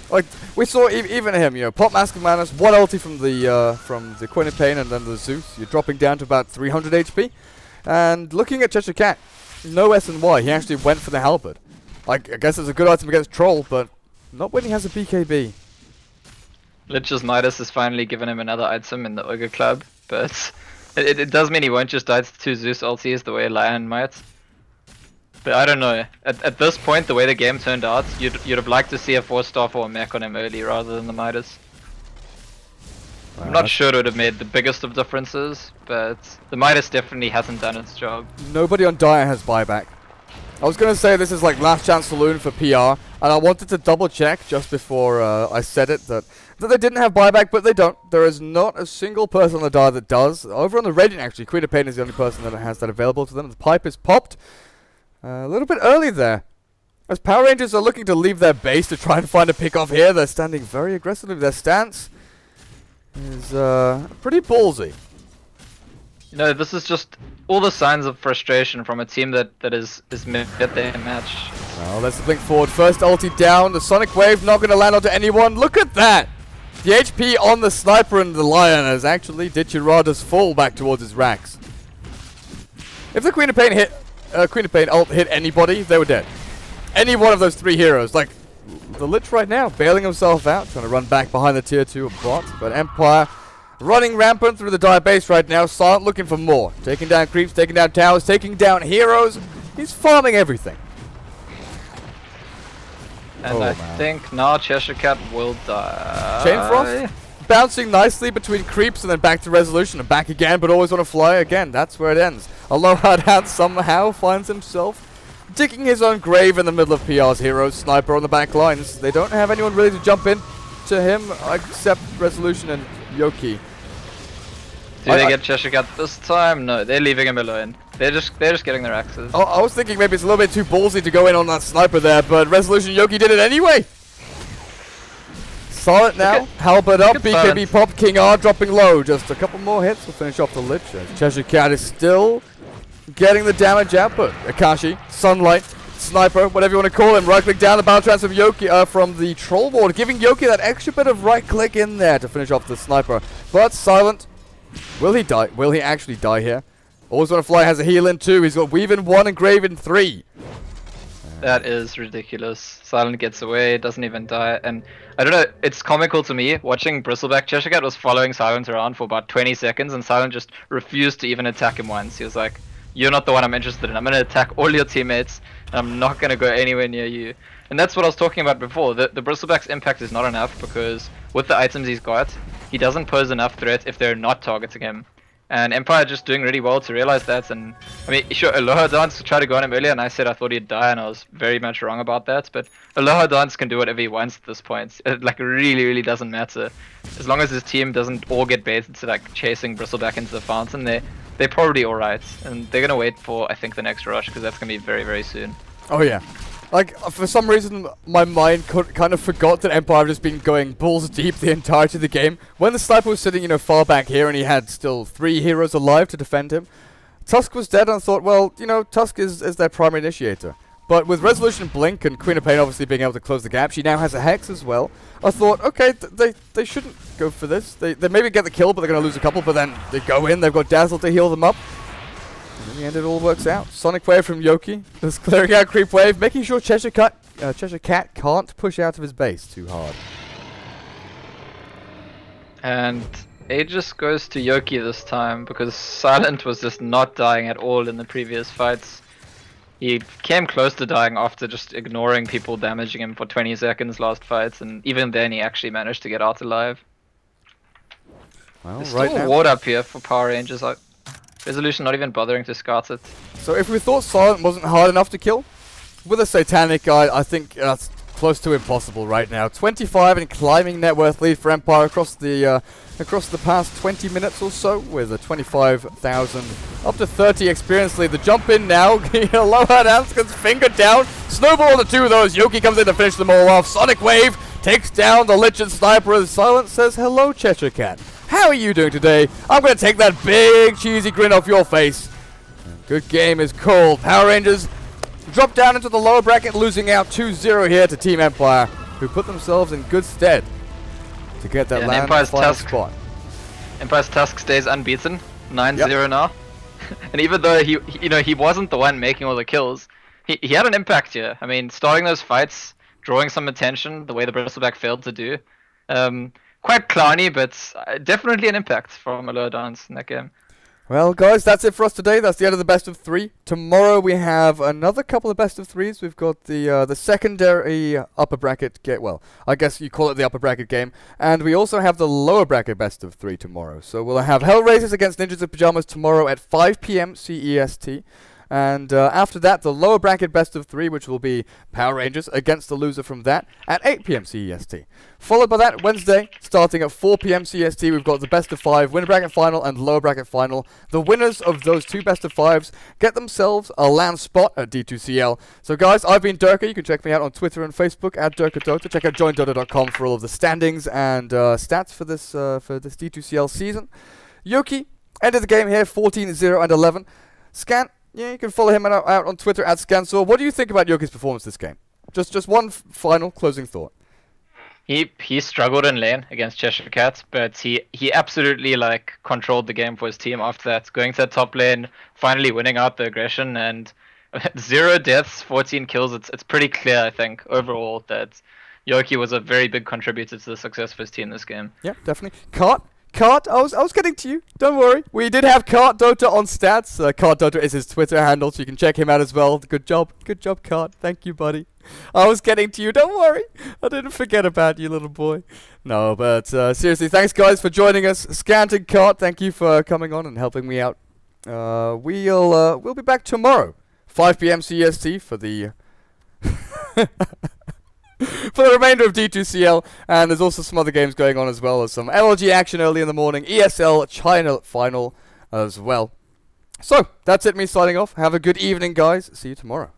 Like, we saw even him, you know, Pop Mask of Madness, 1 ulti from the Queen of Pain and then the Zeus. You're dropping down to about 300 HP. And looking at Cheshire Cat, no S and Y, he actually went for the halberd. Like, I guess it's a good item against Troll, but not when he has a BKB. Lich's Midas has finally given him another item in the Ogre Club, but it does mean he won't just die to 2 Zeus ultis the way Lion might. But I don't know, at this point, the way the game turned out, you'd have liked to see a 4-star or a mech on him early rather than the Midas. I'm not sure it would have made the biggest of differences, but the Midas definitely hasn't done its job. Nobody on Dire has buyback. I was going to say this is like last chance saloon for PR, and I wanted to double check just before I said it that they didn't have buyback, but they don't. There is not a single person on the Dire that does. Over on the Radiant, actually, Queen of Pain is the only person that has that available to them. The pipe is popped a little bit early there. As Power Rangers are looking to leave their base to try and find a pick-off here, they're standing very aggressively. Their stance is pretty ballsy. You know, this is just all the signs of frustration from a team that is mid their match. Well, let's blink forward. First ulti down. The Sonic Wave not going to land onto anyone. Look at that! The HP on the Sniper and the Lion has actually Ditchirada's fall back towards his racks. If the Queen of Pain ult hit anybody, they were dead. Any one of those three heroes, like the Lich right now, bailing himself out, trying to run back behind the tier 2 bot, but Empire running rampant through the Dire base right now. Silent looking for more. Taking down creeps, taking down towers, taking down heroes. He's farming everything. And I think now Cheshire Cat will die. Chain Frost bouncing nicely between creeps and then back to Resolution and back again, but always want to fly again. That's where it ends. Aloha Dance somehow finds himself digging his own grave in the middle of PR's heroes. Sniper on the back lines. They don't have anyone really to jump in to him except Resolution and Yoki. Do they get Cheshire Cat this time? No, they're leaving him alone. They're just getting their axes. Oh, I was thinking maybe it's a little bit too ballsy to go in on that Sniper there, but Resolution Yoki did it anyway. Silent now, Halberd up, BKB pop, King R dropping low. Just a couple more hits will finish off the Lich. Cheshire Cat is still getting the damage output. Akashi, Sunlight, Sniper, whatever you want to call him. Right click down the battle trance of Yoki from the Troll Ward, giving Yoki that extra bit of right click in there to finish off the Sniper. But Silent, will he die? Will he actually die here? Always Want to Fly has a heal in 2. He's got Weave in 1 and Grave in 3. That is ridiculous. Silent gets away, doesn't even die, and I don't know, it's comical to me watching Bristleback. Cheshire Cat was following Silent around for about 20 seconds and Silent just refused to even attack him once. He was like, you're not the one I'm interested in. I'm going to attack all your teammates and I'm not going to go anywhere near you. And that's what I was talking about before. The Bristleback's impact is not enough because with the items he's got, he doesn't pose enough threat if they're not targeting him. And Empire just doing really well to realize that. And I mean, sure, Aloha Dance tried to go on him earlier and I said I thought he'd die and I was very much wrong about that. But Aloha Dance can do whatever he wants at this point. It like really doesn't matter. As long as his team doesn't all get baited to like chasing Bristleback into the fountain, they're probably alright. And they're going to wait for, I think, the next rush because that's going to be very soon. Oh yeah. Like, for some reason, my mind kind of forgot that Empire had just been going balls deep the entirety of the game. When the Sniper was sitting, you know, far back here and he had still 3 heroes alive to defend him, Tusk was dead and I thought, well, you know, Tusk is their primary initiator. But with Resolution Blink and Queen of Pain obviously being able to close the gap, she now has a Hex as well. I thought, okay, they shouldn't go for this. They maybe get the kill, but they're going to lose a couple, but then they go in, they've got Dazzle to heal them up. In the end, it all works out. Sonic Wave from Yoki. Just clearing out Creep Wave, making sure Cheshire Cat can't push out of his base too hard. And Aegis goes to Yoki this time because Silent was just not dying at all in the previous fights. He came close to dying after just ignoring people damaging him for 20 seconds last fights, and even then he actually managed to get out alive. Well, There's right still now, a ward up here for Power Rangers. Resolution not even bothering to scout it. so if we thought Silent wasn't hard enough to kill, with a Satanic, I think that's close to impossible right now. 25 and climbing net worth lead for Empire across the past 20 minutes or so, with a 25,000 up to 30 experience lead. The jump in now, Aloha Dance gets fingered down, snowball on the 2 of those. Yoki comes in to finish them all off. Sonic Wave takes down the Lich and Sniper as Silent says, hello Cheshire Cat. How are you doing today? I'm going to take that big cheesy grin off your face. Good game is called. Power Rangers drop down into the lower bracket, losing out 2-0 here to Team Empire, who put themselves in good stead to get that land final spot. Empire's Tusk stays unbeaten, 9-0 now. And even though he wasn't the one making all the kills, he had an impact here. I mean, starting those fights, drawing some attention, the way the Bristleback failed to do. Quite clowny, but definitely an impact from Aloha Dance in that game. Well, guys, that's it for us today. That's the end of the best of 3. Tomorrow we have another couple of best of 3s. We've got the secondary upper bracket game. Well, I guess you call it the upper bracket game. And we also have the lower bracket best of 3 tomorrow. So we'll have Hellraisers against Ninjas in Pyjamas tomorrow at 5 p.m. CEST. And after that, the lower bracket best of 3, which will be Power Rangers against the loser from that at 8 p.m. CEST. Followed by that, Wednesday, starting at 4 p.m. CEST, we've got the best of 5, winner bracket final and lower bracket final. The winners of those 2 best of 5s get themselves a LAN spot at D2CL. So guys, I've been Durka. You can check me out on Twitter and Facebook at DurkaDota. Check out joindota.com for all of the standings and stats for this D2CL season. Yoki ended the game here 14-0 and 11. Scan. Yeah, you can follow him out on Twitter at Scansor. What do you think about Yoki's performance this game? Just one final closing thought. He struggled in lane against Cheshire Cat, but he absolutely like controlled the game for his team after that. Going to the top lane, finally winning out the aggression, and 0 deaths, 14 kills. It's pretty clear, I think, overall that Yoki was a very big contributor to the success of his team this game. Yeah, definitely. Cart, I was getting to you. Don't worry. We did have Cart Dota on stats. Cart Dota is his Twitter handle, so you can check him out as well. Good job, Cart. Thank you, buddy. I was getting to you. Don't worry. I didn't forget about you, little boy. No, but seriously, thanks guys for joining us. Scant and Cart, thank you for coming on and helping me out. We'll be back tomorrow, 5 p.m. CST for the for the remainder of D2CL, and there's also some other games going on as well as some LG action early in the morning, ESL China final as well. So, that's it, me signing off. Have a good evening, guys. See you tomorrow.